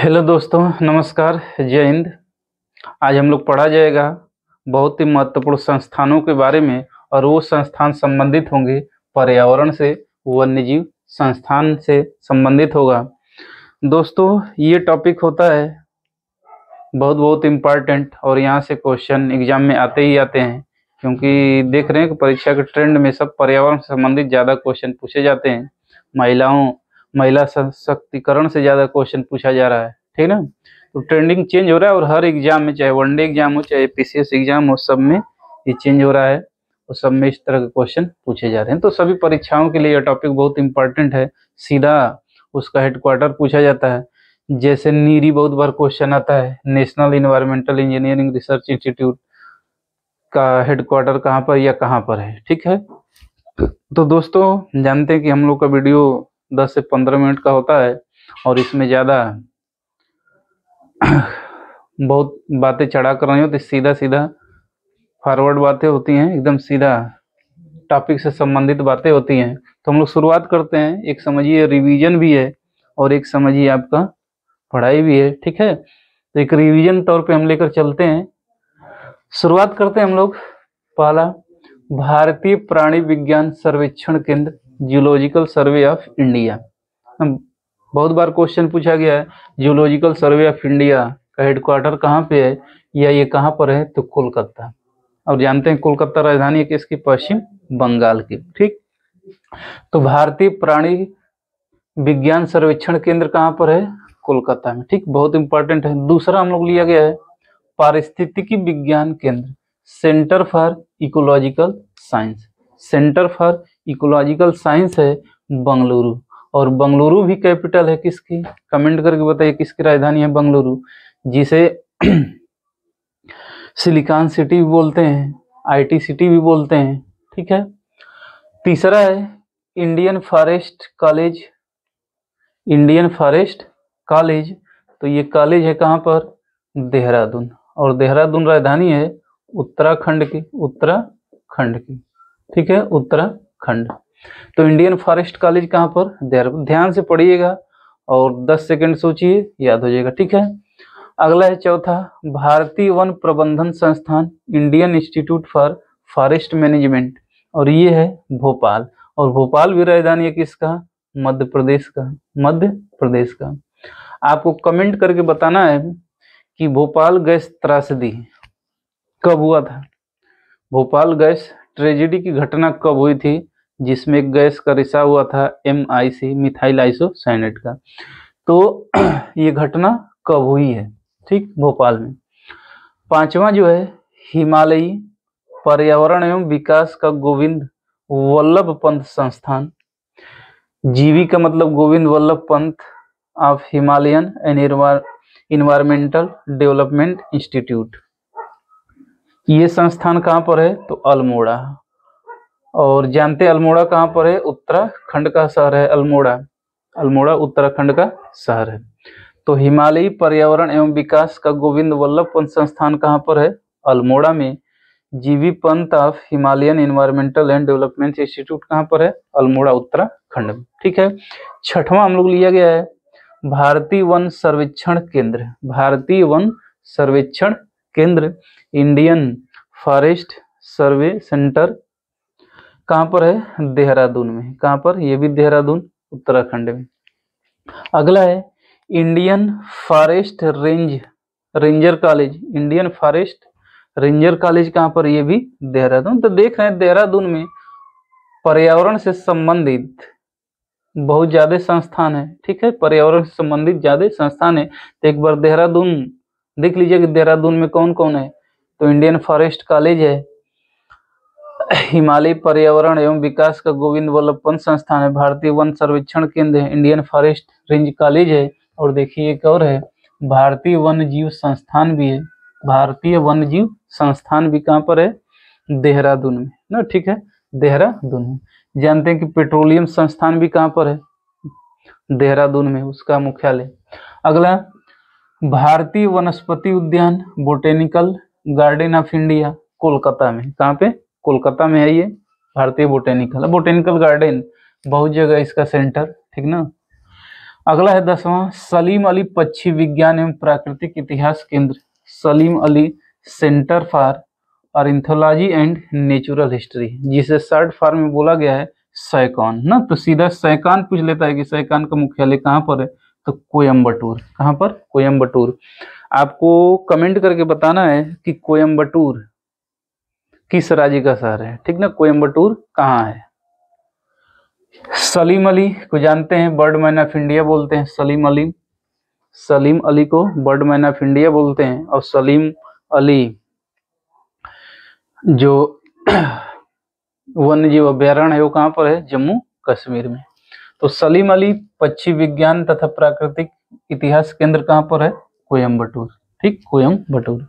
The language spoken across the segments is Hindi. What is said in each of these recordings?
हेलो दोस्तों, नमस्कार, जय हिंद। आज हम लोग पढ़ा जाएगा बहुत ही महत्वपूर्ण संस्थानों के बारे में, और वो संस्थान संबंधित होंगे पर्यावरण से, वन्यजीव संस्थान से संबंधित होगा। दोस्तों, ये टॉपिक होता है बहुत बहुत इम्पॉर्टेंट, और यहाँ से क्वेश्चन एग्जाम में आते ही आते हैं, क्योंकि देख रहे हैं कि परीक्षा के ट्रेंड में सब पर्यावरण से संबंधित ज़्यादा क्वेश्चन पूछे जाते हैं। महिला सशक्तिकरण से ज़्यादा क्वेश्चन पूछा जा रहा है, ठीक ना। तो ट्रेंडिंग चेंज हो रहा है, और हर एग्जाम में, चाहे वनडे एग्जाम हो चाहे पीसीएस एग्जाम हो, सब में ये चेंज हो रहा है, और सब में इस तरह के क्वेश्चन पूछे जा रहे हैं। तो सभी परीक्षाओं के लिए यह टॉपिक बहुत इंपॉर्टेंट है। सीधा उसका हेडक्वार्टर पूछा जाता है, जैसे नीरी बहुत बार क्वेश्चन आता है, national environmental engineering research institute का हेडक्वार्टर कहाँ पर या कहाँ पर है, ठीक है। तो दोस्तों, जानते हैं कि हम लोग का वीडियो 10 से 15 मिनट का होता है, और इसमें ज़्यादा बहुत बातें चढ़ा कर नहीं होती, सीधा सीधा फॉरवर्ड बातें होती हैं, एकदम सीधा टॉपिक से संबंधित बातें होती हैं। तो हम लोग शुरुआत करते हैं। एक समझिए रिवीजन भी है, और एक समझिए आपका पढ़ाई भी है, ठीक है। तो एक रिवीजन तौर पे हम लेकर चलते हैं। शुरुआत करते हैं हम लोग। पहला, भारतीय प्राणी विज्ञान सर्वेक्षण केंद्र, जियोलॉजिकल सर्वे ऑफ इंडिया। बहुत बार क्वेश्चन पूछा गया है, जियोलॉजिकल सर्वे ऑफ इंडिया का हेडक्वार्टर कहाँ पे है, या ये कहाँ पर है, तो कोलकाता। और जानते हैं कोलकाता राजधानी है किसकी, पश्चिम बंगाल की, ठीक। तो भारतीय प्राणी विज्ञान सर्वेक्षण केंद्र कहाँ पर है, कोलकाता में, ठीक। बहुत इंपॉर्टेंट है। दूसरा हम लोग लिया गया है पारिस्थितिकी विज्ञान केंद्र, centre for ecological science. Centre for ecological science है बंगलुरु, और बंगलुरु भी कैपिटल है किसकी, कमेंट करके बताइए किसकी राजधानी है बंगलुरु, जिसे सिलिकॉन सिटी भी बोलते हैं, आईटी सिटी भी बोलते हैं, ठीक है। तीसरा है Indian forest college, Indian forest college. तो ये कॉलेज है कहाँ पर, देहरादून, और देहरादून राजधानी है उत्तराखंड की, उत्तराखंड की, ठीक है, उत्तराखंड। तो इंडियन फॉरेस्ट कॉलेज कहाँ पर, देहरादून। ध्यान से पढ़िएगा और 10 सेकंड सोचिए, याद हो जाएगा, ठीक है। अगला है चौथा, भारतीय वन प्रबंधन संस्थान, Indian institute for forest management, और ये है भोपाल। और भोपाल भी राजधानी है किसका, मध्य प्रदेश का, मध्य प्रदेश का। आपको कमेंट करके बताना है कि भोपाल गैस त्रासदी कब हुआ था, भोपाल गैस ट्रेजेडी की घटना कब हुई थी, जिसमें एक गैस का रिसाव हुआ था MIC, मिथाइल आइसोसाइनेट का। तो ये घटना कब हुई है, ठीक, भोपाल में। पांचवा जो है हिमालयी पर्यावरण एवं विकास का गोविंद वल्लभ पंत संस्थान, जीवी का मतलब Govind Vallabh Pant of Himalayan and environmental development institute. ये संस्थान कहाँ पर है, तो अल्मोड़ा। और जानते हैं अल्मोड़ा कहाँ पर है, उत्तराखंड का शहर है अल्मोड़ा, अल्मोड़ा उत्तराखंड का शहर है। तो हिमालयी पर्यावरण एवं विकास का गोविंद वल्लभ पंत संस्थान कहाँ पर है, अल्मोड़ा में। जीवी Pant of Himalayan environmental and development institute कहाँ पर है, अल्मोड़ा उत्तराखंड में, ठीक है। छठवां हम लोग लिया गया है भारतीय वन सर्वेक्षण केंद्र, भारतीय वन सर्वेक्षण केंद्र, इंडियन फॉरेस्ट सर्वे सेंटर कहाँ पर है, देहरादून में। कहाँ पर, ये भी देहरादून उत्तराखंड में। अगला है Indian forest ranger college, Indian forest ranger college कहाँ पर, ये भी देहरादून। तो देख रहे हैं देहरादून में पर्यावरण से संबंधित बहुत ज्यादा संस्थान है, ठीक है, पर्यावरण से संबंधित ज्यादा संस्थान है। तो एक बार देहरादून देख लीजिए कि देहरादून में कौन कौन है। तो इंडियन फॉरेस्ट कॉलेज है, हिमालय पर्यावरण एवं विकास का गोविंद वल्लभ पंत संस्थान है, भारतीय वन सर्वेक्षण केंद्र है, इंडियन फॉरेस्ट रेंज कॉलेज है, और देखिए एक और है भारतीय वन्य जीव संस्थान भी है, भारतीय वन्य जीव संस्थान भी कहाँ पर है, देहरादून में ना, ठीक है, देहरादून में। जानते हैं कि पेट्रोलियम संस्थान भी कहाँ पर है, देहरादून में, उसका मुख्यालय। अगला भारतीय वनस्पति उद्यान botanical garden of India, Kolkata में। कहाँ पे, कोलकाता में है ये भारतीय बोटेनिकल गार्डन, बहुत जगह इसका सेंटर, ठीक ना। अगला है 10वां, सलीम अली पक्षी विज्ञान एवं प्राकृतिक इतिहास केंद्र, Salim Ali centre for ornithology and natural history, जिसे शॉर्ट फॉर्म में बोला गया है सैकॉन ना। तो सीधा सैकॉन पूछ लेता है कि सैकॉन का मुख्यालय कहाँ पर है, तो कोयम्बटूर। कहाँ पर? कोयम्बटूर। आपको कमेंट करके बताना है कि कोयम्बटूर किस राज्य का शहर है, ठीक ना, कोयम्बटूर कहाँ है। सलीम अली को जानते हैं, बर्डमैन ऑफ इंडिया बोलते हैं, सलीम अली को बर्डमैन ऑफ इंडिया बोलते हैं। और सलीम अली जो वन्य जीव अभ्यारण्य है वो कहाँ पर है, जम्मू कश्मीर में। तो सलीम अली पक्षी विज्ञान तथा प्राकृतिक इतिहास केंद्र कहाँ पर है, कोयम्बटूर, ठीक, कोयम्बटूर।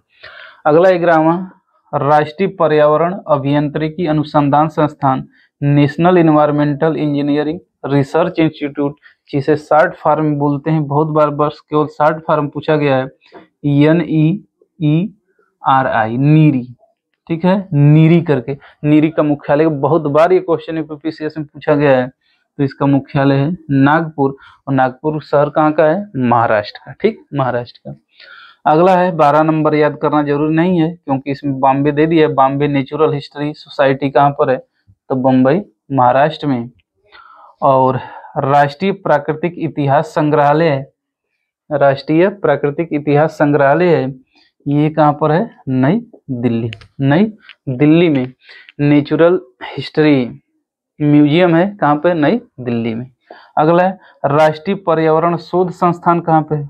अगला 11वां, राष्ट्रीय पर्यावरण अभियांत्रिकी अनुसंधान संस्थान, national environmental engineering research institute, जिसे शॉर्ट फॉर्म बोलते हैं, बहुत बार बस केवल शॉर्ट फॉर्म पूछा गया है, NEERI, नीरी, ठीक है, नीरी करके। नीरी का मुख्यालय, बहुत बार ये क्वेश्चन यूपीपीसीएस में पूछा गया है, तो इसका मुख्यालय है नागपुर। और नागपुर शहर कहाँ का है, महाराष्ट्र का, ठीक, महाराष्ट्र का। अगला है 12 नंबर, याद करना जरूरी नहीं है क्योंकि इसमें बॉम्बे दे दिया है, बॉम्बे नेचुरल हिस्ट्री सोसाइटी कहाँ पर है, तो बम्बई महाराष्ट्र में। और राष्ट्रीय प्राकृतिक इतिहास संग्रहालय है, राष्ट्रीय प्राकृतिक इतिहास संग्रहालय है, ये कहाँ पर है, नई दिल्ली में। नेचुरल हिस्ट्री म्यूजियम है कहाँ पे, नई दिल्ली में। अगला है राष्ट्रीय पर्यावरण शोध संस्थान कहाँ पे,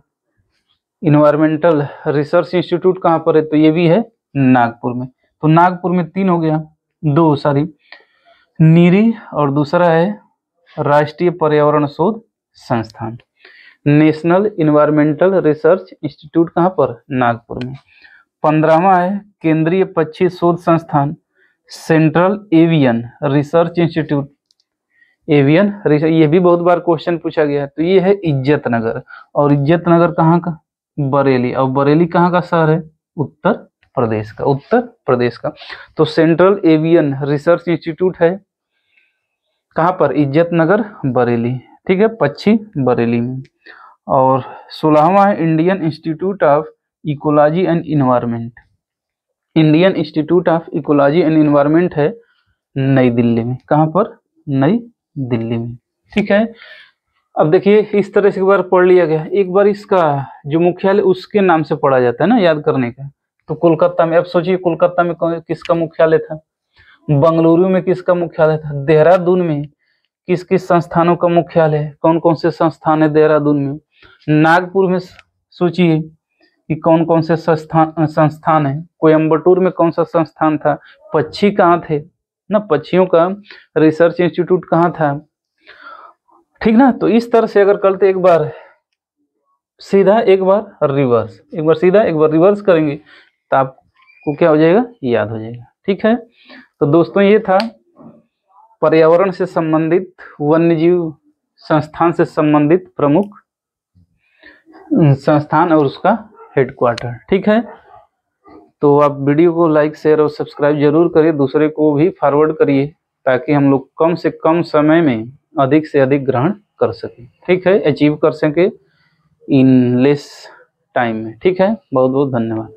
इन्वायरमेंटल रिसर्च इंस्टीट्यूट कहाँ पर है, तो ये भी है नागपुर में। तो नागपुर में 3 हो गया, 2 सॉरी, नीरी और दूसरा है राष्ट्रीय पर्यावरण शोध संस्थान। नेशनल इन्वायरमेंटल रिसर्च इंस्टीट्यूट कहाँ पर, नागपुर में। 15वां है केंद्रीय पक्षी शोध संस्थान, central avian research institute, avian research, ये भी बहुत बार क्वेश्चन पूछा गया है, तो ये है इज्जतनगर। और इज्जतनगर कहाँ का, बरेली। और बरेली कहाँ का शहर है, उत्तर प्रदेश का। तो सेंट्रल एवियन रिसर्च इंस्टीट्यूट है कहाँ पर, इज्जतनगर, बरेली, ठीक है, पक्षी बरेली में। और 16वां है Indian institute of ecology and environment, Indian institute of ecology and environment है नई दिल्ली में। कहाँ पर, नई दिल्ली में, ठीक है। अब देखिए इस तरह से एक बार पढ़ लिया गया, एक बार इसका जो मुख्यालय उसके नाम से पढ़ा जाता है ना, याद करने का। तो कोलकाता में, अब सोचिए कोलकाता में किसका मुख्यालय था, बंगलुरु में किसका मुख्यालय था, देहरादून में किस किस संस्थानों का मुख्यालय है, कौन कौन से संस्थान है देहरादून में, नागपुर में सोचिए कि कौन कौन से संस्थान है, कोयम्बटूर में कौन सा संस्थान था, पक्षी कहाँ थे ना, पक्षियों का रिसर्च इंस्टीट्यूट कहाँ था, ठीक ना। तो इस तरह से अगर करते एक बार सीधा एक बार रिवर्स, एक बार सीधा एक बार रिवर्स करेंगे तो आपको क्या हो जाएगा, याद हो जाएगा, ठीक है। तो दोस्तों ये था पर्यावरण से संबंधित, वन्यजीव संस्थान से संबंधित प्रमुख संस्थान और उसका हेडक्वार्टर, ठीक है। तो आप वीडियो को लाइक शेयर और सब्सक्राइब जरूर करिए, दूसरे को भी फॉरवर्ड करिए ताकि हम लोग कम से कम समय में अधिक से अधिक ग्रहण कर सकें, ठीक है, अचीव कर सके इन लेस टाइम में, ठीक है। बहुत बहुत धन्यवाद।